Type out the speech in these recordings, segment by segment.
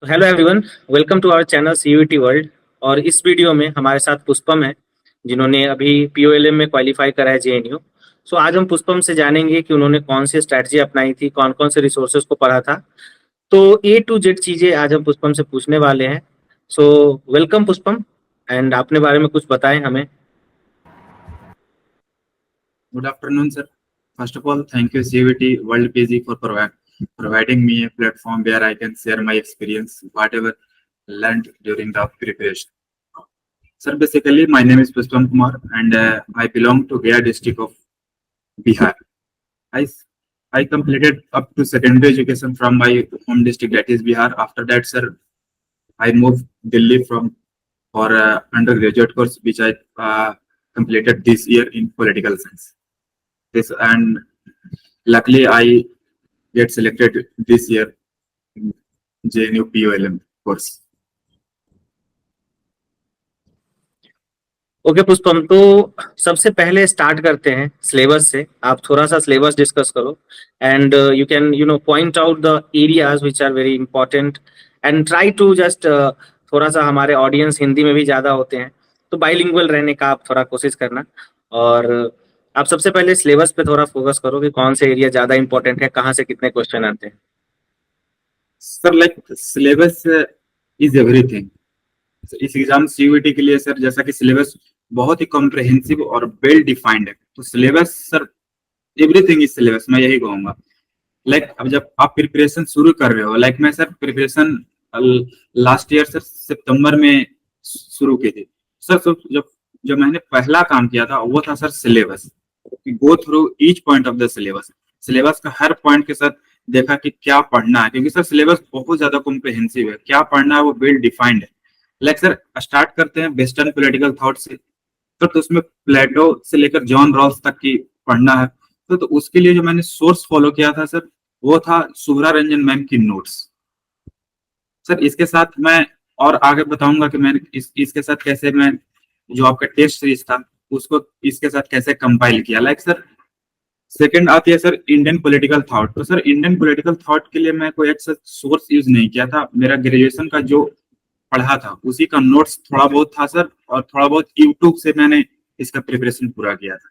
Hello everyone, welcome to our channel CUET world. और इस video में हमारे साथ पुष्पम है, जिन्होंने अभी पीओएलएम में क्वालिफाई करा है जेएनयू। सो आज हम पुष्पम से जानेंगे कि उन्होंने कौन सी स्ट्रैटेजी अपनाई थी, कौन कौन से रिसोर्सेज को पढ़ा था। तो ए टू जेड चीजें आज हम पुष्पम से पूछने वाले हैं। सो वेलकम पुष्पम, एंड अपने बारे में कुछ बताएं हमें। Good afternoon, sir. First of all, thank you CVT World PG for providing me a platform where I can share my experience, whatever learned during the preparation. Sir, basically, my name is Pushpam Kumar and I belong to Gaya district of Bihar. I, I completed up to secondary education from my home district, that is Bihar. After that, sir, I moved Delhi for undergraduate course, which I completed this year in political science. This and luckily I get selected this year in JNU POLM course. Okay Pushpam, तो सबसे पहले start करते हैं syllabus से। आप थोड़ा सा syllabus discuss करो, and you can point out the areas which are very important, and try to just थोड़ा सा, हमारे ऑडियंस हिंदी में भी ज़्यादा होते हैं, तो बाइलिंगुअल रहने का आप थोड़ा कोशिश करना। और आप सबसे पहले सिलेबस पे थोड़ा फोकस करो कि कौन से एरिया ज़्यादा इंपॉर्टेंट है, कहाँ से कितने क्वेश्चन आते हैं। Sir syllabus is everything. इस एग्जाम सीयूईटी के लिए सर, जैसा कि सिलेबस बहुत ही कॉम्प्रिहेंसिव और वेल डिफाइंड है, तो syllabus sir everything is syllabus, मैं यही कहूंगा। अब जब आप प्रिपरेशन शुरू कर रहे हो, मैं sir preparation last year sir सितंबर में शुरू की थी सर। जब जब मैंने पहला काम किया था वो था sir syllabus, go through each point of the syllabus. Syllabus का हर पॉइंट के साथ देखा कि क्या पढ़ना है, क्योंकि सर सिलेबस बहुत ज्यादा कॉम्प्रिहेंसिव है, क्या पढ़ना है वो वेल डिफाइंड है। सर स्टार्ट करते हैं वेस्टर्न पॉलिटिकल थॉट से। तो उसमें प्लेटो से लेकर जॉन रॉल्स तक की पढ़ना है। तो उसके लिए जो मैंने सोर्स फॉलो किया था सर, वो था सुभ्रा रंजन मैम की नोट्स। सर इसके साथ मैं और आगे बताऊंगा कि मैंने इसके साथ कैसे मैं जो आपका टेस्ट सीरीज था उसको इसके साथ कैसे कंपाइल किया। सर सेकंड आती है सर इंडियन पॉलिटिकल थॉट। तो सर इंडियन पॉलिटिकल थॉट के लिए मैं कोई एक सोर्स यूज नहीं किया था, मेरा ग्रेजुएशन का जो पढ़ा था उसी का नोट्स थोड़ा बहुत था सर, और थोड़ा बहुत यूट्यूब से मैंने इसका प्रिपरेशन पूरा किया था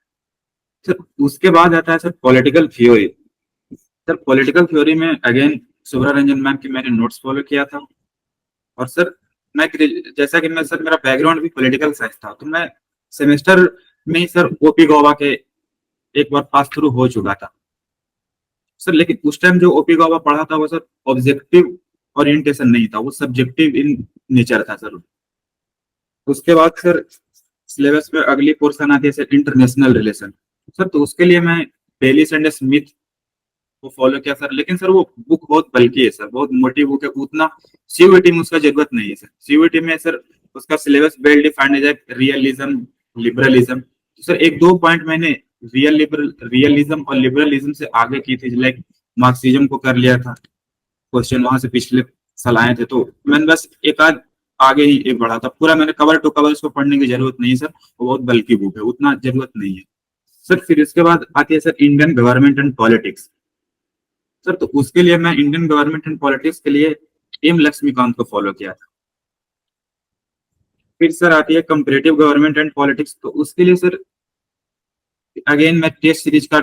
सर। उसके बाद आता है sir political theory. Sir political theory में अगेन सुभ्रा रंजन मैम की मैंने नोट्स फॉलो किया था। और सर मैं जैसा कि मैं सर मेरा बैकग्राउंड भी पॉलिटिकल साइंस था, तो मैं सेमेस्टर में ही सर ओपी गौबा के एक बार पास थ्रू हो चुका था सर। लेकिन उस टाइम जो ओपी गौबा पढ़ा था वो सर ऑब्जेक्टिव ओरिएंटेशन नहीं था, वो सब्जेक्टिव इन नेचर था सर। उसके बाद सर सिलेबस में अगली पोर्शन आती है सर इंटरनेशनल रिलेशन। सर तो उसके लिए मैं डेली संडे स्मिथ को फॉलो किया सर। लेकिन सर वो बुक बहुत बल्कि है सर, बहुत मोटी बुक है, उतना सीयूईटी में उसका जरूरत नहीं है सर। सीयूईटी में सर उसका सिलेबस वेल डिफाइंड है, रियलिज्म लिबरलिज्म। तो सर एक दो पॉइंट मैंने रियलिज्म और लिबरलिज्म से आगे की थी, मार्क्सिज्म को कर लिया था, क्वेश्चन वहां से पिछले साल आए थे, तो मैंने बस एक आध आगे ही एक बढ़ा था। पूरा मैंने कवर टू कवर इसको पढ़ने की जरूरत नहीं है सर, वो बहुत बल्कि बुक है, उतना जरूरत नहीं है सर। फिर इसके बाद आती है sir Indian government and politics. Sir तो उसके लिए मैं इंडियन गवर्नमेंट एंड पॉलिटिक्स के लिए एम लक्ष्मीकांत को फॉलो किया था। फिर सर आती है कंपैरेटिव गवर्नमेंट एंड पॉलिटिक्स। तो उसके लिए सर अगेन मैं टेस्ट सीरीज का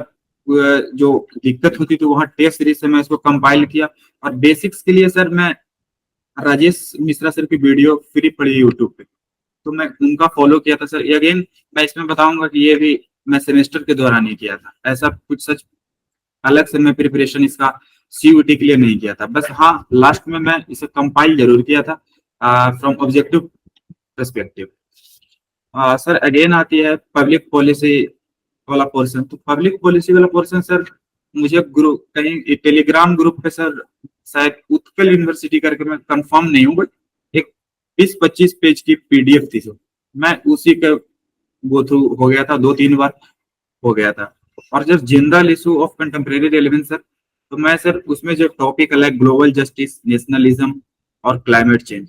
जो दिक्कत होती थी वहां टेस्ट सीरीज से मैं इसको कंपाइल किया। और बेसिक्स के लिए सर मैं राजेश मिश्रा सर की वीडियो फ्री पड़ी यूट्यूब पे, तो मैं उनका फॉलो किया था सर। अगेन मैं इसमें बताऊंगा कि ये भी मैं सेमेस्टर के दौरान ही किया था, ऐसा कुछ सच अलग से मैं प्रिपरेशन इसका सीयूटी के लिए नहीं किया था। बस हाँ, लास्ट में मैं इसे कंपाइल जरूर किया था from objective perspective. Sir again आती है पब्लिक पॉलिसी वाला पोर्शन। तो पब्लिक पॉलिसी वाला पोर्शन सर मुझे ग्रुप कहीं टेलीग्राम ग्रुप पे सर शायद उत्कल यूनिवर्सिटी करके, मैं कंफर्म नहीं हूँ, बट एक 20-25 पेज की पीडीएफ थी सर, मैं उसी का गो थ्रू हो गया था, 2-3 बार हो गया था। और जब general issue of contemporary relevance sir, तो मैं सर उसमें जो टॉपिक है ग्लोबल जस्टिस, नेशनलिज्म और क्लाइमेट चेंज,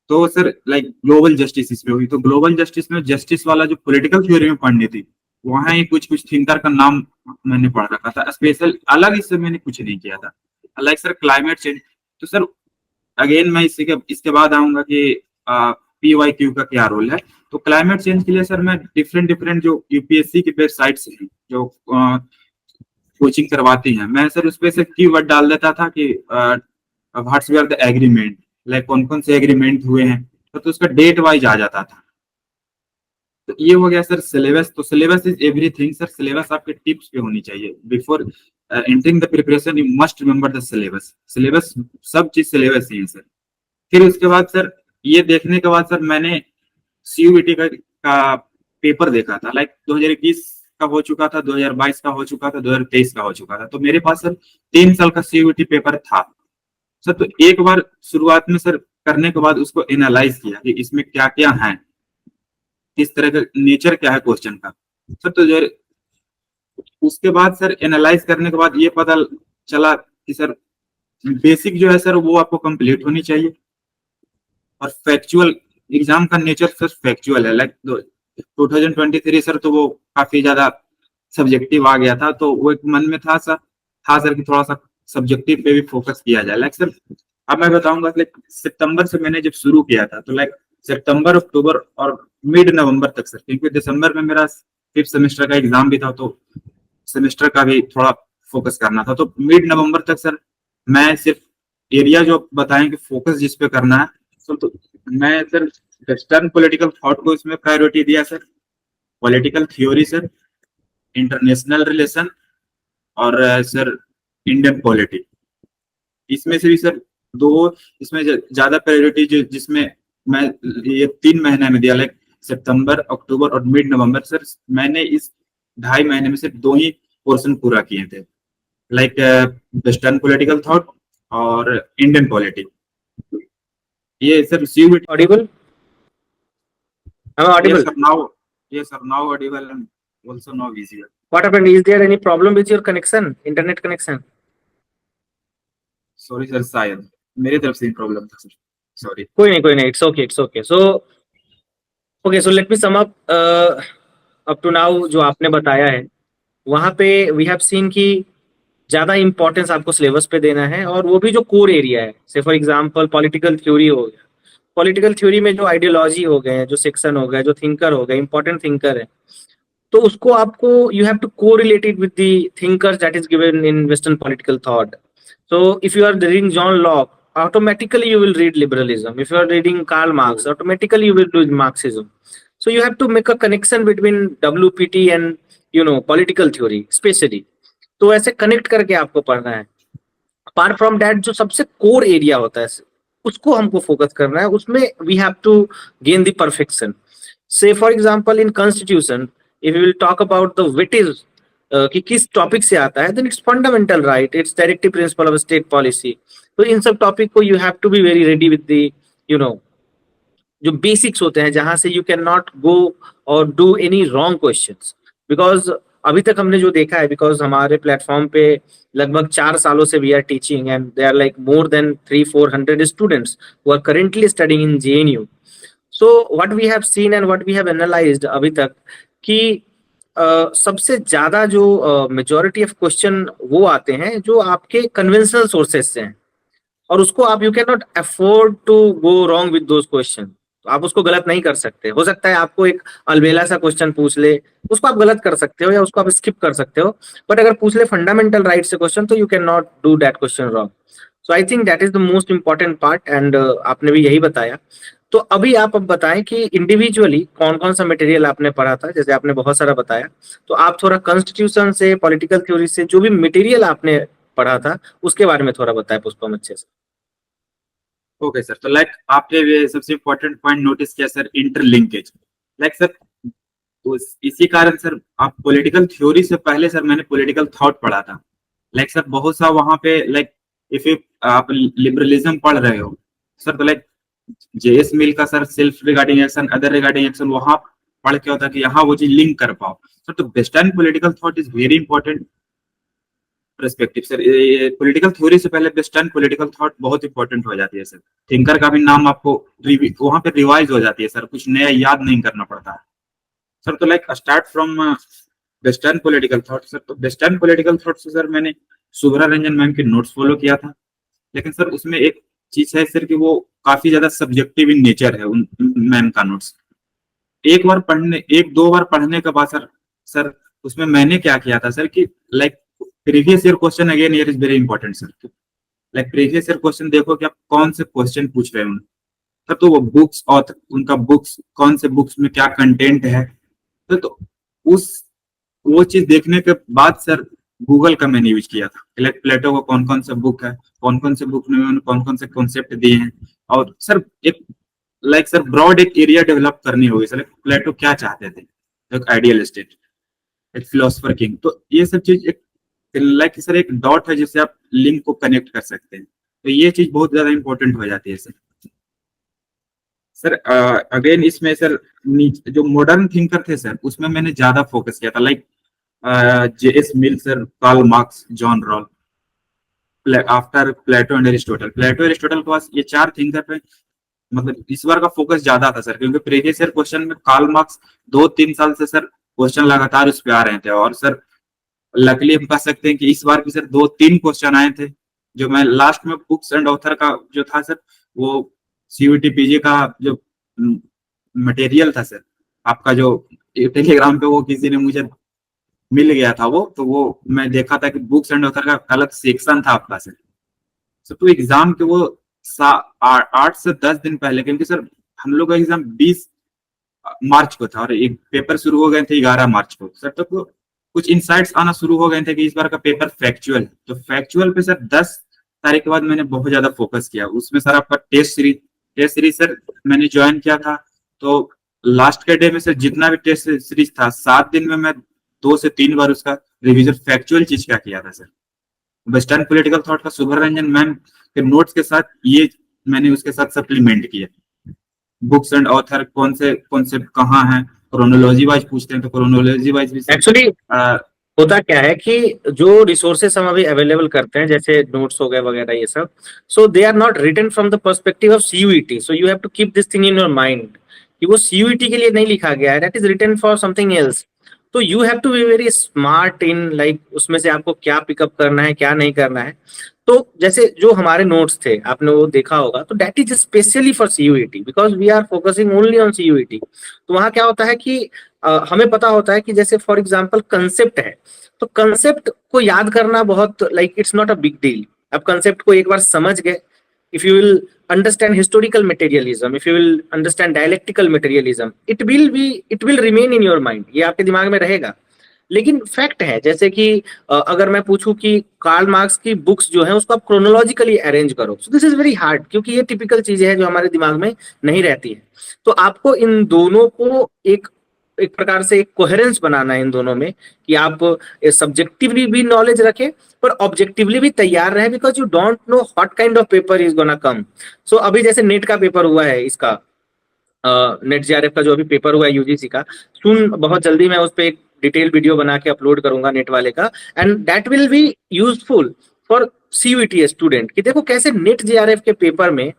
तो सर ग्लोबल जस्टिस इसमें हुई। तो ग्लोबल जस्टिस में जस्टिस वाला जो पॉलिटिकल थ्योरी में पढ़नी थी, वहां ही कुछ कुछ थिंकर का नाम मैंने पढ़ रखा था, स्पेशल अलग इससे मैंने कुछ नहीं किया था। सर क्लाइमेट चेंज, तो सर अगेन मैं इसके बाद आऊंगा कि PYQ का क्या रोल है। तो क्लाइमेट चेंज के लिए सर मैं डिफरेंट डिफरेंट जो यूपीएससी की वेबसाइट्स हैं जो कोचिंग करवाती हैं, मैं सर उस पे से कीवर्ड डाल देता था कि what's where the agreement, like कौन कौन से एग्रीमेंट हुए हैं, तो उसका डेट वाइज आ जाता था। तो ये हो गया सर सिलेबस। तो syllabus is everything sir, syllabus आपके टिप्स पे होनी चाहिए। Before entering the preparation you must remember the syllabus. Syllabus सब चीज सिलेबस ही है सर। फिर उसके बाद सर ये देखने के बाद सर मैंने सीयूईटी का पेपर देखा था, लाइक 2021 का हो चुका था, 2022 का हो चुका था, 2023 का हो चुका था। तो मेरे पास सर 3 साल का सीयूईटी पेपर था सर। तो एक बार शुरुआत में सर करने के बाद उसको एनालाइज किया कि इसमें क्या क्या है, किस तरह का नेचर क्या है क्वेश्चन का सर। तो जो उसके बाद सर एनालाइज करने के बाद ये पता चला कि सर बेसिक जो है सर वो आपको कंप्लीट होनी चाहिए, और फैक्चुअल एग्जाम का नेचर सर फैक्चुअल है। लाइक 2023 सर तो वो काफी ज्यादा सब्जेक्टिव आ गया था, तो वो एक मन में था सर कि थोड़ा सा सब्जेक्टिव पे भी फोकस किया जाए। लाइक सर अब मैं बताऊंगा, लाइक सितंबर से मैंने जब शुरू किया था तो लाइक सितंबर, अक्टूबर और मिड नवंबर तक सर, क्योंकि दिसंबर में मेरा 5th सेमेस्टर का एग्जाम भी था, तो सेमेस्टर का भी थोड़ा फोकस करना था। तो मिड नवंबर तक सर मैं सिर्फ एरिया जो बताएं कि फोकस जिस पे करना है सर, तो मैं सर वेस्टर्न पॉलिटिकल थॉट को इसमें प्रायोरिटी दिया sir, political theory sir, international relation और सर इंडियन पॉलिटी। इसमें से भी सर दो इसमें ज्यादा प्रायोरिटी जिसमें मैं ये 3 महीने में दिया, लाइक सितंबर, अक्टूबर और मिड नवंबर सर, मैंने इस 2.5 महीने में सिर्फ 2 ही पोर्शन पूरा किए थे, लाइक वेस्टर्न पॉलिटिकल थॉट और इंडियन पॉलिटी। ये sir CUET. Audible? Am I Yes audible? sir, now audible and also now visible. What happened? Is there any problem with your connection, internet connection? Sorry sir, शायद मेरी तरफ से ही problem था sir, sorry. कोई नहीं, it's okay. So let me sum up up to now जो आपने बताया है, वहां पे वी हैव सीन कि ज्यादा इंपॉर्टेंस आपको सिलेबस पे देना है, और वो भी जो कोर एरिया है, से फॉर एग्जांपल पॉलिटिकल थ्योरी हो गया। पॉलिटिकल थ्योरी में जो आइडियोलॉजी हो गए, जो सेक्शन हो गए, जो थिंकर हो गए, इंपॉर्टेंट थिंकर है, तो उसको आपको you have to correlated with the thinkers that is given in western political thought. So if you are reading John Locke, automatically you will read liberalism. If you are reading Karl Marx, automatically you will do Marxism. So you have to make a connection between WPT and political theory, especially. तो ऐसे connect करके आपको पढ़ना है. Apart from that जो सबसे core area होता है उसको हमको फोकस करना है, उसमें we have to gain the perfection. Say for example in constitution, if you will talk about the विटेज कि किस टॉपिक से आता है, then it's fundamental right, it's directive principle of state policy. तो इन सब टॉपिक को you have to be very ready with the जो बेसिक्स होते हैं, जहां से यू कैन नॉट गो और do any wrong questions. Because अभी तक हमने जो देखा है, बिकॉज हमारे प्लेटफॉर्म पे लगभग 4 सालों से we are teaching and they are like more than 300-400 students who are currently studying in JNU. So what we have seen and what we have analysed अभी तक कि सबसे ज्यादा जो मेजॉरिटी ऑफ क्वेश्चन वो आते हैं जो आपके कन्वेंशनल सोर्सेज से हैं, और उसको आप you can not afford to go wrong with those question. तो आप उसको गलत नहीं कर सकते. हो सकता है आपको एक अलबेला सा क्वेश्चन पूछ ले, उसको आप गलत कर सकते हो या उसको आप स्किप कर सकते हो, बट अगर पूछ ले फंडामेंटल राइट से क्वेश्चन, तो you can not do that question wrong. So I think that is the most important part, and आपने भी यही बताया. तो अभी आप अब बताएं कि इंडिविजुअली कौन कौन सा मटेरियल आपने पढ़ा था. जैसे आपने बहुत सारा बताया, तो आप थोड़ा कॉन्स्टिट्यूशन से, पॉलिटिकल थ्योरी से जो भी मटेरियल आपने पढ़ा था उसके बारे में थोड़ा बताएं पुष्पम अच्छे से. ओके सर, तो लाइक आपने ये सबसे इम्पोर्टेंट पॉइंट नोटिस किया सर, इंटरलिंकेज. लाइक सर तो इसी कारण सर आप पॉलिटिकल थ्योरी से पहले सर मैंने पॉलिटिकल थॉट पढ़ा था. लाइक सर बहुत सा वहां पे, लाइक इफ आप लिबरलिज्म पढ़ रहे हो सर, तो लाइक JS मिल का sir self regarding action, other regarding action, वहां पढ़ के होता है कि यहाँ वो चीज लिंक कर पाओ सर. तो western political thought is very important perspective sir. Political theory से पहले वेस्टर्न पॉलिटिकल थॉट बहुत इंपॉर्टेंट हो जाती है सर. थिंकर का भी नाम आपको वहां पे रिवाइज हो जाती है सर, कुछ नया याद नहीं करना पड़ता है सर. तो like start from western political thought sir. तो वेस्टर्न पॉलिटिकल थॉट से सर मैंने सुभरा रंजन मैम के नोट्स फॉलो किया था, लेकिन सर उसमें एक चीज है सर कि वो काफी ज्यादा सब्जेक्टिव इन नेचर है उन मैम का नोट्स। एक बार पढ़ने, एक दो बार पढ़ने के बाद सर उसमें मैंने क्या किया था सर कि like previous year question again year is very important sir. Like previous year question देखो कि आप कौन से क्वेश्चन पूछ रहे हो सर, तो वो बुक्स और उनका बुक्स कौन से बुक्स में क्या कंटेंट है, तो उस वो चीज देखने के बाद सर गूगल का मैंने यूज किया था। लाइक प्लेटो का कौन कौन सा बुक है, कौन कौन से बुक में उन्होंने कौन कौन से कॉन्सेप्ट दिए हैं, और सर एक लाइक सर ब्रॉड एक एरिया डेवलप करनी होगी सर, प्लेटो क्या चाहते थे, एक आइडियल स्टेट, एक फिलोसफर किंग, तो ये सब चीज एक लाइक सर एक डॉट है जिससे आप लिंक को कनेक्ट कर सकते हैं, तो ये चीज बहुत ज्यादा इंपॉर्टेंट हो जाती है सर। सर अगेन इसमें सर जो मॉडर्न थिंकर थे सर उसमें मैंने ज्यादा फोकस किया था, like JS Mill sir, Karl Marx, John Rawl, after Plato and Aristotle. Plato Aristotle के पास ये चार थिंकर पे मतलब इस बार का फोकस ज्यादा था सर, क्योंकि प्रीवियस ईयर क्वेश्चन में कार्ल मार्क्स 2-3 साल से सर क्वेश्चन लगातार उस पे आ रहे थे, और सर लकली हम कह सकते हैं कि इस बार भी सर 2-3 क्वेश्चन आए थे। जो मैं लास्ट में बुक्स एंड ऑथर का जो था सर, वो सीयूटी पीजी का जो मटेरियल था सर, आपका जो टेलीग्राम पे वो किसी ने मुझे मिल गया था, वो तो वो मैं देखा था कि बुक्स एंड ऑथर का अलग सेक्शन था आपका सर। सर तो एग्जाम के वो 8 से 10 दिन पहले, क्योंकि सर हम लोग का एग्जाम 20 मार्च को था और एक पेपर शुरू हो गए थे 11 मार्च को सर, तो कुछ इंसाइट्स आना शुरू हो गए थे कि इस बार का पेपर फैक्चुअल, तो फैक्चुअल पे सर 10 तारीख के बाद मैंने बहुत ज्यादा फोकस किया उसमें सर। आपका टेस्ट सीरीज सर मैंने ज्वाइन किया था, तो लास्ट के डे में सर जितना भी टेस्ट सीरीज था 7 दिन में मैं 2 से 3 बार उसका रिविजन फैक्चुअल चीज का किया था सर। वेस्टर्न पॉलिटिकल थॉट का सुब्रमण्यन मैम के नोट्स के साथ ये मैंने उसके साथ सप्लीमेंट किया। बुक्स एंड ऑथर कौन से कॉन्सेप्ट कहाँ है, क्रोनोलॉजी वाइज पूछते हैं तो क्रोनोलॉजी वाइज भी सर एक्चुअली होता क्या है कि जो रिसोर्सेस हम अभी अवेलेबल करते हैं जैसे नोट्स हो गए वगैरह ये सब, so they are not written from the perspective of CUET, so you have to keep this thing in your mind कि वो सीयूईटी के लिए नहीं लिखा गया है, that is written for something else. तो you have to be very smart in like उसमें से आपको क्या पिकअप करना है क्या नहीं करना है। तो जैसे जो हमारे नोट्स थे आपने वो देखा होगा, तो that is specially for CUET because we are focusing only on CUET. तो वहां क्या होता है कि हमें पता होता है कि जैसे फॉर एग्जांपल कंसेप्ट है, तो कंसेप्ट को याद करना बहुत like it's not a big deal. अब कंसेप्ट को एक बार समझ गए, if you will understand historical materialism, if you will understand dialectical materialism, it will remain in your mind, ये आपके दिमाग में रहेगा। लेकिन फैक्ट है जैसे कि अगर मैं पूछूं कि कार्ल मार्क्स की बुक्स जो है उसको आप क्रोनोलॉजिकली अरेंज करो, so this is very hard क्योंकि ये टिपिकल चीजें हैं जो हमारे दिमाग में नहीं रहती है। तो आपको इन दोनों को एक एक प्रकार से एक कोहेरेंस बनाना है इन दोनों में कि आप सब्जेक्टिवली भी नॉलेज रखें पर ऑब्जेक्टिवली भी तैयार रहे, because you don't know what kind of paper is gonna come. So अभी जैसे नेट का पेपर हुआ है, इसका नेट जेआरएफ का जो अभी पेपर हुआ है यूजीसी का, सुन बहुत जल्दी मैं उस पर एक डिटेल वीडियो बना के अपलोड करूंगा नेट वाले का, and that will be useful for CUET student कि देखो कैसे नेट जेआरएफ के पेपर में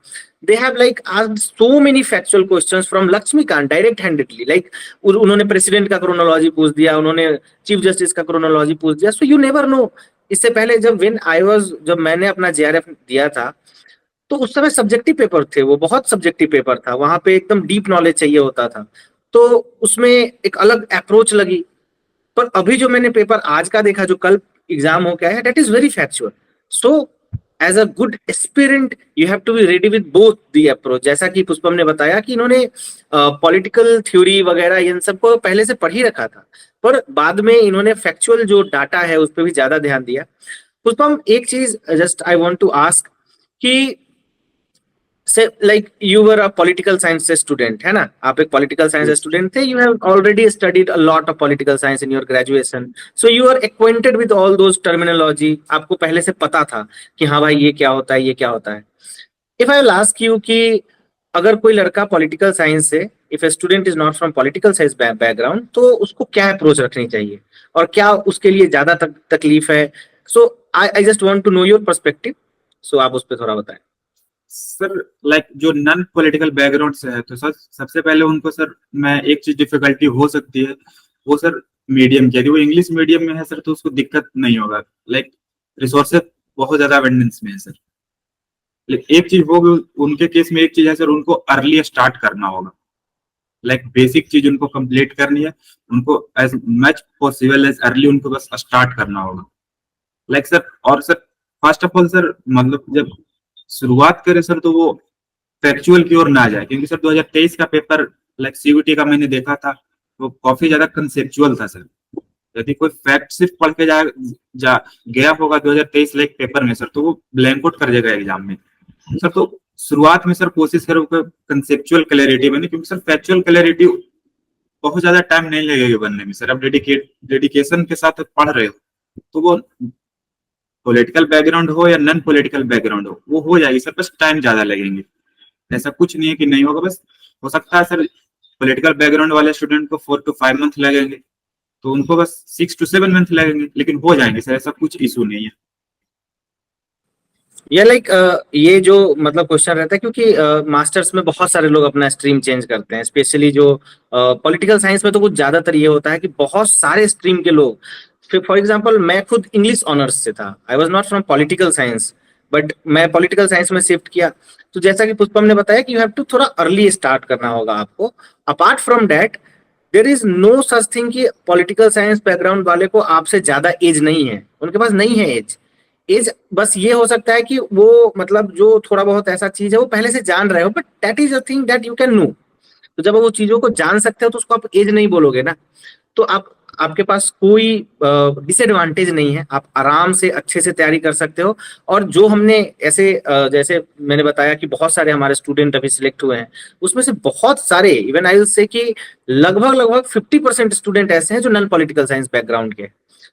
they have like asked so many factual questions from Laxmikanth direct handedly, like उन्होंने प्रेसिडेंट का क्रोनोलॉजी पूछ दिया, उन्होंने चीफ जस्टिस का क्रोनोलॉजी पूछ दिया, सो यू नेवर नो। इससे पहले जब मैंने अपना जेआरएफ दिया था तो उस समय सब्जेक्टिव पेपर थे, वो बहुत सब्जेक्टिव पेपर था, वहां पे एकदम डीप नॉलेज चाहिए होता था, तो उसमें एक अलग अप्रोच लगी। पर अभी जो मैंने पेपर आज का देखा जो कल एग्जाम हो गया है, that is very factual. So as a good aspirant you have to be ready with both the approach, जैसा कि पुष्पम ने बताया कि इन्होंने पॉलिटिकल थ्योरी वगैरह इन सबको पहले से पढ़ ही रखा था, पर बाद में इन्होंने फैक्चुअल जो डाटा है उस पर भी ज्यादा ध्यान दिया। पुष्पम एक चीज just I want to ask कि से like you were a political science से स्टूडेंट है ना, आप एक पॉलिटिकल साइंस स्टूडेंट थे, you have already studied a lot of political science in your graduation, so you are acquainted with all those terminology, आपको पहले से पता था कि हाँ भाई ये क्या होता है ये क्या होता है। If I will ask you कि अगर कोई लड़का पॉलिटिकल साइंस से, if a student is not from political science background, तो उसको क्या अप्रोच रखनी चाहिए और क्या उसके लिए ज्यादा तकलीफ है। So I just want to know your perspective, so आप उस पर थोड़ा बताएं। सर लाइक जो नॉन पॉलिटिकल बैकग्राउंड से है तो सर सबसे पहले उनको सर मैं एक चीज डिफिकल्टी हो सकती है वो सर मीडियम की, यदि वो इंग्लिश मीडियम में है सर तो उसको दिक्कत नहीं होगा, लाइक रिसोर्सेज बहुत ज्यादा अबंडेंस में है सर। लेकिन एक चीज होगी उनके केस में, एक चीज है सर, उनको अर्ली स्टार्ट करना होगा। लाइक बेसिक चीज उनको कंप्लीट करनी है, उनको as much possible as early उनको बस स्टार्ट करना होगा। लाइक सर, और sir first of all sir, मतलब जब शुरुआत करें सर तो वो फैक्चुअल की ओर ना जाए, क्योंकि सर 2023 का पेपर लाइक सीयूटी का मैंने देखा था, वो काफी ज्यादा कंसेप्चुअल था सर। यदि कोई फैक्ट सिर्फ पढ़ के जा गया होगा 2023 लाइक पेपर में सर, तो वो ब्लैंक आउट कर जाएगा एग्जाम में सर। तो शुरुआत में सर कोशिश करो कंसेप्चुअल क्लैरिटी बने, क्योंकि सर फैक्चुअल क्लैरिटी बहुत ज्यादा टाइम नहीं लगेगा बनने में सर। अब डेडिकेशन के साथ पढ़ रहे हो तो वो पॉलिटिकल बैकग्राउंड हो या नॉन पॉलिटिकल बैकग्राउंड वो हो जाएगी सर, बस टाइम ज्यादा लगेंगे। ऐसा कुछ नहीं है कि नहीं होगा, बस हो सकता है सर पॉलिटिकल बैकग्राउंड वाले स्टूडेंट को 4 to 5 मंथ लगेंगे, तो उनको बस 6 to 7 मंथ लगेंगे, लेकिन हो जाएंगे सर, ऐसा कुछ इशू नहीं है। ये लाइक ये जो मतलब क्वेश्चन रहता है, क्योंकि मास्टर्स में बहुत सारे लोग अपना स्ट्रीम चेंज करते हैं, स्पेशली जो पॉलिटिकल साइंस में तो कुछ ज्यादातर ये होता है कि बहुत सारे स्ट्रीम के लोग, फॉर एग्जांपल मैं खुद इंग्लिश ऑनर्स से था, I was not from political science, but मैं पॉलिटिकल साइंस में शिफ्ट किया। तो जैसा कि पुष्पम ने बताया कि यू हैव टू थोड़ा अर्ली स्टार्ट करना होगा आपको। Apart from that there is no such thing कि पॉलिटिकल साइंस बैकग्राउंड वाले को आपसे ज्यादा एज नहीं है, उनके पास नहीं है एज। एज बस ये हो सकता है कि वो मतलब जो थोड़ा बहुत ऐसा चीज है वो पहले से जान रहे हो, but that is a thing that you can know. तो जब वो चीजों को जान सकते हो तो उसको आप एज नहीं बोलोगे ना। तो आप आपके पास कोई डिसएडवांटेज नहीं है, आप आराम से अच्छे से तैयारी कर सकते हो। और जो हमने ऐसे जैसे मैंने बताया कि बहुत सारे हमारे स्टूडेंट अभी सिलेक्ट हुए हैं, उसमें से बहुत सारे, इवन आई विल से कि लगभग लगभग 50% स्टूडेंट ऐसे हैं जो नॉन पॉलिटिकल साइंस बैकग्राउंड के।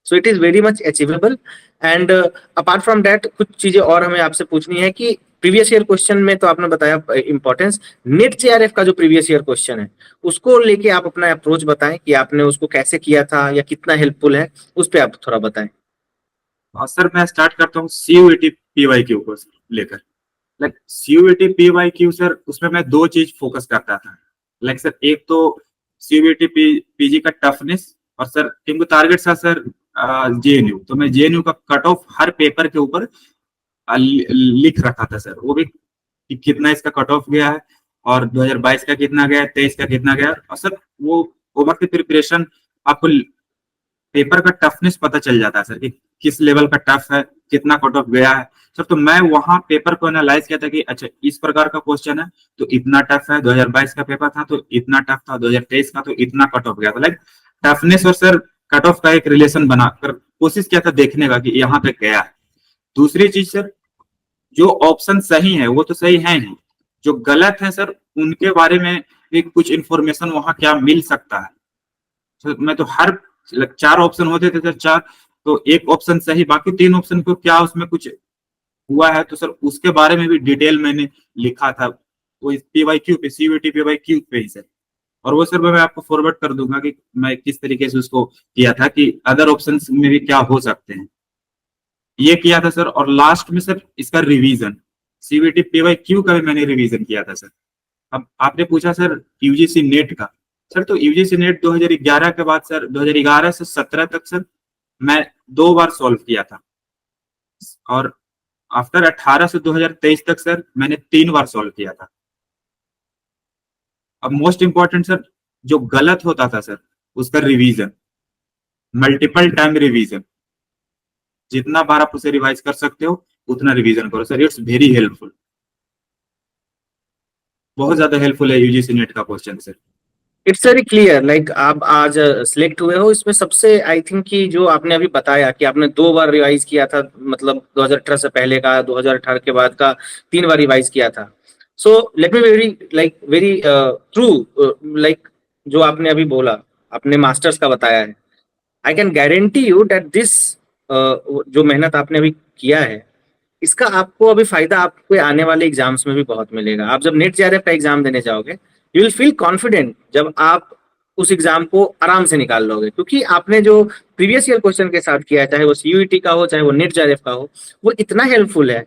So it is very much achievable. And apart from that कुछ चीजें और हमें आपसे पूछनी है कि प्रीवियस ईयर क्वेश्चन में तो आपने बताया इंपॉर्टेंस, नेट जेआरएफ का जो प्रीवियस ईयर क्वेश्चन है उसको लेके आप अपना अप्रोच बताएं कि आपने उसको कैसे किया था या कितना हेल्पफुल है, उस पर आप थोड़ा बताएं। और सर मैं स्टार्ट करता हूँ सीयूईटी पीवाईक्यू को लेकर। लाइक सीयूईटी पीवाईक्यू सर, उसमें मैं दो चीज फोकस करता था। लाइक सर एक तो सीयूईटी पीजी का टफनेस, और सर टीम को टारगेट था सर जेएनयू, तो मैं जेएनयू का कट ऑफ हर पेपर के ऊपर लिख रखा था सर, वो भी कि कितना इसका कट ऑफ गया है, और 2022 का कितना गया, 23 का कितना गया। और सर वो ओवर की प्रिपरेशन आपको पेपर का टफनेस पता चल जाता है सर, कि किस लेवल का टफ है, कितना कट ऑफ गया है सर। तो मैं वहां पेपर को एनालाइज किया था कि अच्छा इस प्रकार का क्वेश्चन है तो इतना टफ है, 2022 का पेपर था तो इतना टफ था, 2023 का तो इतना कट ऑफ गया था। लाइक टफनेस और सर कट ऑफ का एक रिलेशन बनाकर कोशिश किया था देखने का कि यहाँ तक गया है। दूसरी चीज सर, जो ऑप्शन सही है वो तो सही है ही, जो गलत है सर उनके बारे में भी कुछ इंफॉर्मेशन वहां क्या मिल सकता है। तो मैं तो हर 4 ऑप्शन होते थे सर, चार, तो एक ऑप्शन सही, बाकी 3 ऑप्शन को क्या उसमें कुछ हुआ है तो सर उसके बारे में भी डिटेल मैंने लिखा था, वो पीवाईक्यू पे, सीयूईटी पीवाईक्यू पे ही सर। और वो सर मैं आपको फॉरवर्ड कर दूंगा कि मैं किस तरीके से उसको किया था, कि अदर ऑप्शन में भी क्या हो सकते हैं, ये किया था सर। और लास्ट में सर इसका रिवीजन, सीयूईटी पीवाईक्यू का भी मैंने रिवीजन किया था सर। अब आपने पूछा सर यूजीसी नेट का, सर तो यूजीसी नेट 2011 के बाद सर 2011 से 17 तक सर मैं 2 बार सॉल्व किया था, और आफ्टर 18 से 2023 तक सर मैंने 3 बार सॉल्व किया था। अब मोस्ट इंपॉर्टेंट सर, जो गलत होता था सर उसका रिवीजन, मल्टीपल टाइम रिवीजन, जितना बार आप उसे रिवाइज कर सकते हो उतना रिवीजन करो सर, इट्स वेरी हेल्पफुल, बहुत ज्यादा हेल्पफुल है यूजीसी नेट का question sir. It's very clear, like आप आज सिलेक्ट हुए हो, इसमें सबसे आई थिंक कि जो आपने अभी बताया कि आपने 2 बार रिवाइज किया था, मतलब 2018 से पहले का, 2018 के बाद का 3 बार रिवाइज किया था। So let me very like very true, like जो आपने अभी बोला, आपने मास्टर्स का बताया है, I can guarantee you that this जो मेहनत आपने अभी किया है इसका आपको अभी फायदा आपके आने वाले एग्जाम्स में भी बहुत मिलेगा। आप जब नेट जेआरएफ का एग्जाम देने जाओगे यू विल फील कॉन्फिडेंट जब आप उस एग्जाम को आराम से निकाल लोगे, क्योंकि आपने जो प्रीवियस ईयर क्वेश्चन के साथ किया है, चाहे वो सीयूईटी का हो चाहे वो नेट जेआरएफ का हो, वो इतना हेल्पफुल है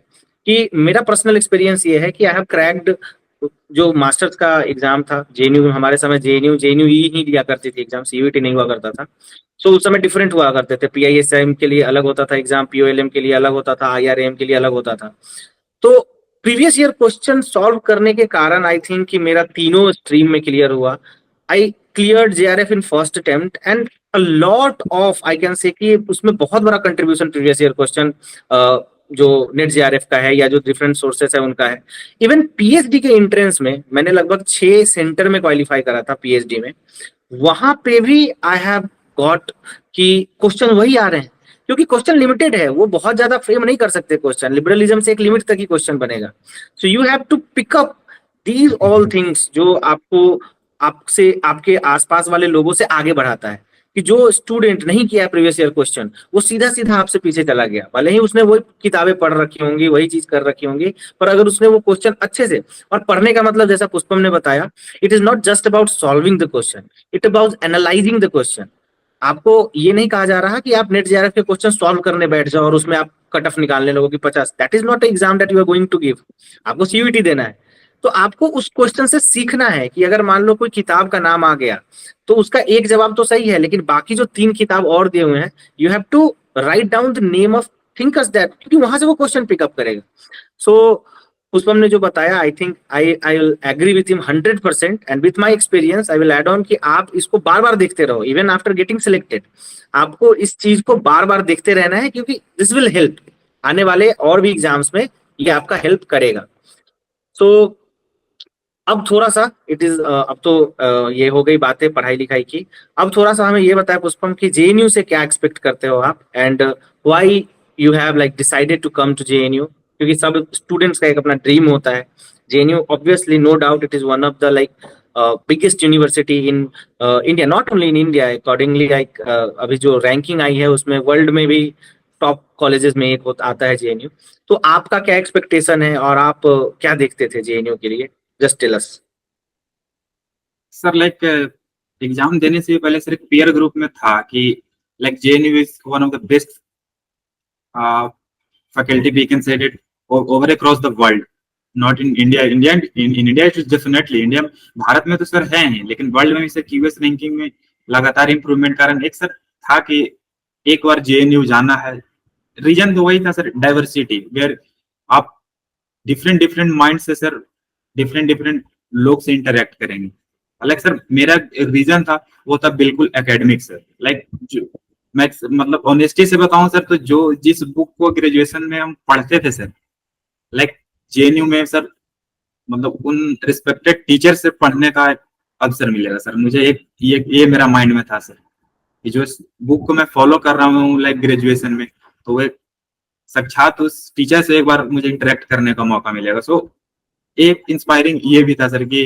कि मेरा पर्सनल एक्सपीरियंस ये है कि आई हैव क्रैक्ड जो मास्टर्स का एग्जाम था जेएनयू, हमारे समय जेएनयू जेएनयू ही दिया करती थी एग्जाम, सीयूईटी नहीं हुआ करता था। सो उस समय डिफरेंट हुआ करते थे, पीआईएसएम के लिए अलग होता था एग्जाम, पीओएलएम के लिए अलग होता था, आईआरएम के लिए अलग होता था। तो प्रीवियस ईयर क्वेश्चन सॉल्व करने के कारण आई थिंक कि मेरा तीनों स्ट्रीम में क्लियर हुआ. आई cleared JRF in first attempt and a lot of I can say कि उसमें बहुत बड़ा कंट्रीब्यूशन प्रीवियस ईयर क्वेश्चन जो नेट जेआरएफ का है या जो डिफरेंट सोर्सेस है उनका है. इवन पीएचडी के एंट्रेंस में मैंने लगभग 6 सेंटर में क्वालिफाई करा था पीएचडी में. वहां पे भी आई हैव गॉट कि क्वेश्चन वही आ रहे हैं क्योंकि क्वेश्चन लिमिटेड है. वो बहुत ज्यादा फ्रेम नहीं कर सकते क्वेश्चन. लिबरलिज्म से एक लिमिट तक ही क्वेश्चन बनेगा. So you have to pick up these all things जो आपको आपसे आपके आसपास वाले लोगों से आगे बढ़ाता है. कि जो स्टूडेंट नहीं किया प्रीवियस ईयर क्वेश्चन वो सीधा सीधा आपसे पीछे चला गया. भले ही उसने वही किताबें पढ़ रखी होंगी वही चीज कर रखी होंगी पर अगर उसने वो क्वेश्चन अच्छे से और पढ़ने का मतलब जैसा पुष्पम ने बताया it is not just about solving the question it about analysing the question. आपको ये नहीं कहा जा रहा कि आप नेट जेआरएफ के क्वेश्चन सॉल्व करने बैठ जाओ और उसमें आप कट ऑफ निकालने लगो कि 50. That is not exam that you are going to give. आपको सीयूईटी देना है. तो आपको उस क्वेश्चन से सीखना है कि अगर मान लो कोई किताब का नाम आ गया तो उसका एक जवाब तो सही है लेकिन बाकी जो 3 किताब और दिए हुए हैं you have to write down the name of thinkers that क्योंकि वहां से वो क्वेश्चन पिकअप करेगा. सो पुष्पम ने जो बताया I think I will agree with him 100% and with my experience I will add on कि आप इसको बार बार देखते रहो इवन आफ्टर गेटिंग सिलेक्टेड. आपको इस चीज को बार बार देखते रहना है क्योंकि दिस विल हेल्प आने वाले और भी एग्जाम्स में ये आपका हेल्प करेगा. सो अब थोड़ा सा इट इज अब तो ये हो गई बातें पढ़ाई लिखाई की. अब थोड़ा सा हमें ये बताया पुष्पम कि जेएनयू से क्या एक्सपेक्ट करते हो आप and why you have like decided to come to JNU क्योंकि सब स्टूडेंट्स का एक अपना ड्रीम होता है. JNU obviously no doubt it is one of the like biggest university in India not only in India accordingly like अभी जो ranking आई है उसमें वर्ल्ड में भी टॉप कॉलेजेस में एक आता है जेएनयू. तो आपका क्या एक्सपेक्टेशन है और आप क्या देखते थे जेएनयू के लिए just tell us. Sir like exam देने से पहले सर एक पीयर ग्रुप में था कि like JNU is one of the best faculty we can say it over across the world, not in India. In India it is definitely India. Bharat में तो sir है ही लेकिन वर्ल्ड में भी सर क्यूएस रैंकिंग में लगातार इंप्रूवमेंट कारण एक सर था कि एक बार जेएनयू जाना है. रीजन तो वही था सर डाइवर्सिटी वेयर आप डिफरेंट डिफरेंट माइंड से सर डिफरेंट डिफरेंट लोग से इंटरेक्ट करेंगे. लाइक सर मेरा रीजन था वो था बिल्कुल एकेडमिक सर. लाइक मैं मतलब ऑनेस्टी से बताऊं सर तो जो जिस बुक को ग्रेजुएशन में हम पढ़ते थे सर लाइक जेएनयू में सर मतलब उन रिस्पेक्टेड टीचर से पढ़ने का अवसर मिलेगा सर. मुझे एक ये मेरा माइंड में था सर कि जो बुक को मैं फॉलो कर रहा हूँ लाइक ग्रेजुएशन में तो वो साक्षात उस टीचर से एक बार मुझे इंटरेक्ट करने का मौका मिलेगा. सो एक इंस्पायरिंग ये भी था सर कि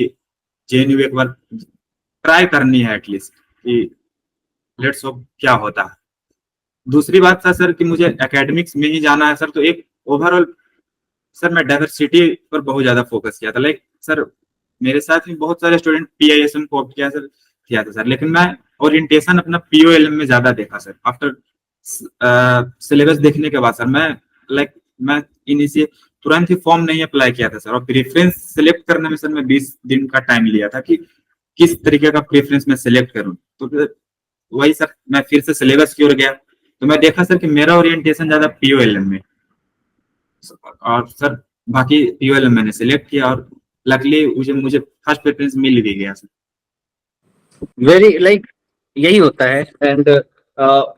जेएनयू एक बार ट्राई करनी है एटलीस्ट कि लेट्स होप क्या होता है. दूसरी बात था सर कि मुझे एकेडमिक्स में ही जाना है सर तो एक ओवरऑल सर मैं डाइवर्सिटी पर बहुत ज्यादा फोकस किया था. लाइक सर मेरे साथ भी बहुत सारे स्टूडेंट पीआईएसएम को ऑप्ट किया था सर लेकिन मैं ओरिएंटेशन अपना पीओएलएम में ज्यादा देखा सर. आफ्टर सिलेबस देखने के बाद सर मैं इनिशिएट तुरंत ही फॉर्म नहीं अप्लाई किया था सर और प्रेफरेंस सिलेक्ट करने में सर मैं 20 दिन का टाइम लिया था कि किस तरीके का प्रेफरेंस मैं सिलेक्ट करूं. तो वही सर मैं फिर से सिलेबस की ओर गया तो मैं देखा सर कि मेरा ओरिएंटेशन ज्यादा पीओएलएम में और सर बाकी पीओएलएम मैंने सिलेक्ट किया और लकली मुझे फर्स्ट प्रेफरेंस मिल भी गया सर. वेरी लाइक यही होता है and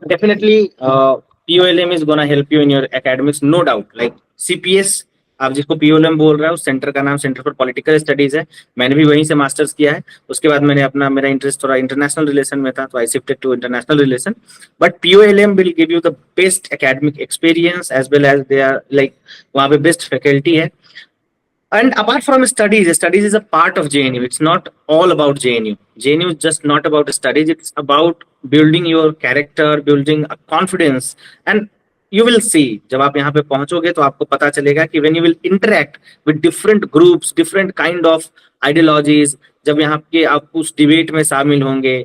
definitely POLM is gonna help you in your academics no doubt. Like CPS आप जिसको पीओएलएम बोल रहे हो उस सेंटर का नाम सेंटर फॉर पॉलिटिकल स्टडीज है. मैंने भी वहीं से मास्टर्स किया है. उसके बाद मैंने अपना मेरा इंटरेस्ट थोड़ा इंटरनेशनल रिलेशन में था तो I shifted to international relation. But POLM will give you the best academic experience as well as they are like वहाँ पे बेस्ट फैकल्टी है. And apart from studies is a part of JNU. It's not all about JNU. JNU is just not about studies. It's about building your character, building a confidence. And you will see, जब आप यहाँ पे पहुंचोगे तो आपको पता चलेगा कि when you will interact with different groups, different kind of ideologies, जब यहाँ के आप उस debate में शामिल होंगे,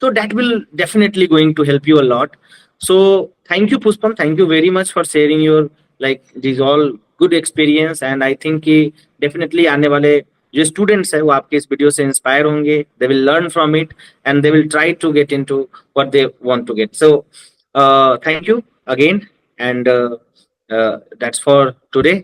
तो that will definitely going to help you a lot. So thank you Pushpam, thank you very much for sharing your like these all good experience and I think कि definitely आने वाले जो students है वो आपके इस वीडियो से inspire होंगे. They will learn from it and they will try to get into what they want to get. So thank you again and that's for today.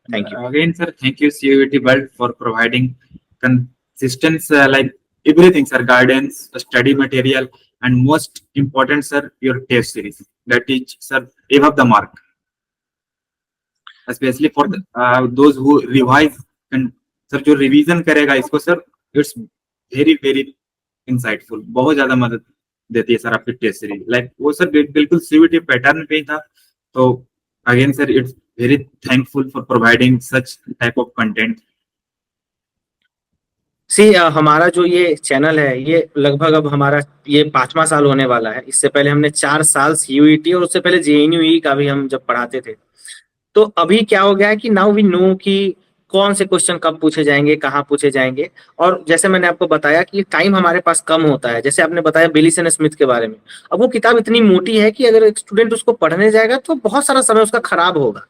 Thank you. Again, sir, thank you CUET World for providing consistent, like everything, sir, guidance, study material, and most important, sir, your test series. That is, sir, above the mark. Especially for those who revise, and sir, जो revision करेगा इसको, sir, it's very very insightful. बहुत ज्यादा मदद देती है sir आपकी test series. Like वो सर बिल्कुल सीवीटी पैटर्न पे ही था. तो again sir, it's very thankful for providing such type of content. See हमारा जो ये चैनल है, ये लगभग अब हमारा ये 5वां साल होने वाला है. इससे पहले हमने 4 साल सीयूईटी और उससे पहले जेएनयूई का भी हम जब पढ़ाते थे. तो अभी क्या हो गया है कि नाउ वी नो कि कौन से क्वेश्चन कब पूछे जाएंगे, कहाँ पूछे जाएंगे. और जैसे मैंने आपको बताया कि टाइम हमारे पास कम होता है. जैसे आपने बताया बेलिसन स्मिथ के बारे में, अब वो किताब इतनी मोटी है कि अगर एक स्टूडेंट उसको पढ़ने जाएगा तो बहुत सारा समय उसका खराब होगा.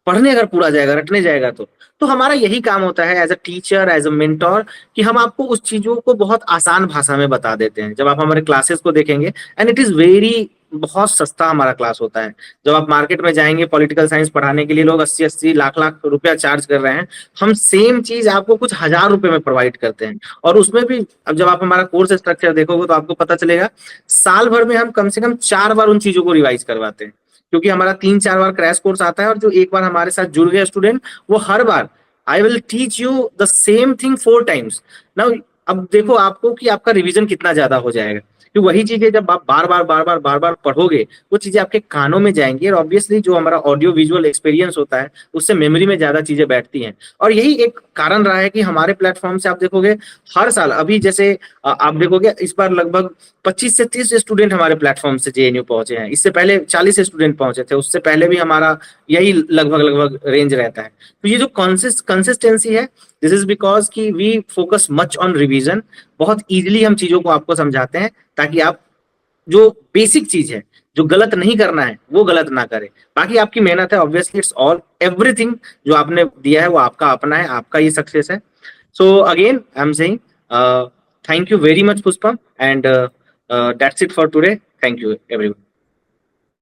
पढ़ने अगर पूरा जाएगा, रटने जाएगा तो हमारा यही काम होता है as a teacher, as a mentor, कि हम आपको उस चीजों को बहुत आसान भाषा में बता देते हैं. जब आप हमारे क्लासेस को देखेंगे, एंड इट इज वेरी, बहुत सस्ता हमारा क्लास होता है. जब आप मार्केट में जाएंगे पॉलिटिकल साइंस पढ़ाने के लिए लोग 80-80 लाख रुपया चार्ज कर रहे हैं. हम सेम चीज आपको कुछ हजार रुपए में प्रोवाइड करते हैं. और उसमें भी अब जब आप हमारा कोर्स स्ट्रक्चर देखोगे तो आपको पता चलेगा साल भर में हम कम से कम 4 बार उन चीजों को रिवाइज करवाते हैं. क्योंकि हमारा 3-4 बार क्रैश कोर्स आता है, और जो एक बार हमारे साथ जुड़ गए स्टूडेंट, वो हर बार I will teach you the same thing 4 times. Now अब देखो आपको कि आपका रिवीजन कितना ज्यादा हो जाएगा. कि वही चीजें जब आप बार बार पढ़ोगे, वो चीजें आपके कानों में जाएंगी, और ऑब्वियसली जो हमारा ऑडियो विजुअल एक्सपीरियंस होता है उससे मेमोरी में ज्यादा चीजें बैठती हैं. और यही एक कारण रहा है कि हमारे प्लेटफॉर्म से आप देखोगे हर साल, अभी जैसे आप देखोगे इस बार लगभग 25 से 30 स्टूडेंट हमारे प्लेटफॉर्म से जेएनयू पहुंचे हैं. इससे पहले 40 स्टूडेंट पहुंचे थे, उससे पहले भी हमारा यही लगभग रेंज रहता है. तो ये जो कंसिस्टेंसी है, दिस इज बिकॉज कि we focus much on revision. बहुत इजीली हम चीजों को आपको समझाते हैं ताकि आप जो बेसिक चीज है, जो गलत नहीं करना है, वो गलत ना करें. बाकी आपकी मेहनत है, ऑब्वियसली इट्स ऑल एवरीथिंग जो आपने दिया है वो आपका अपना है, आपका ये सक्सेस है. So again I am saying thank you very much Pushpam, and that's it for today. Thank you everyone.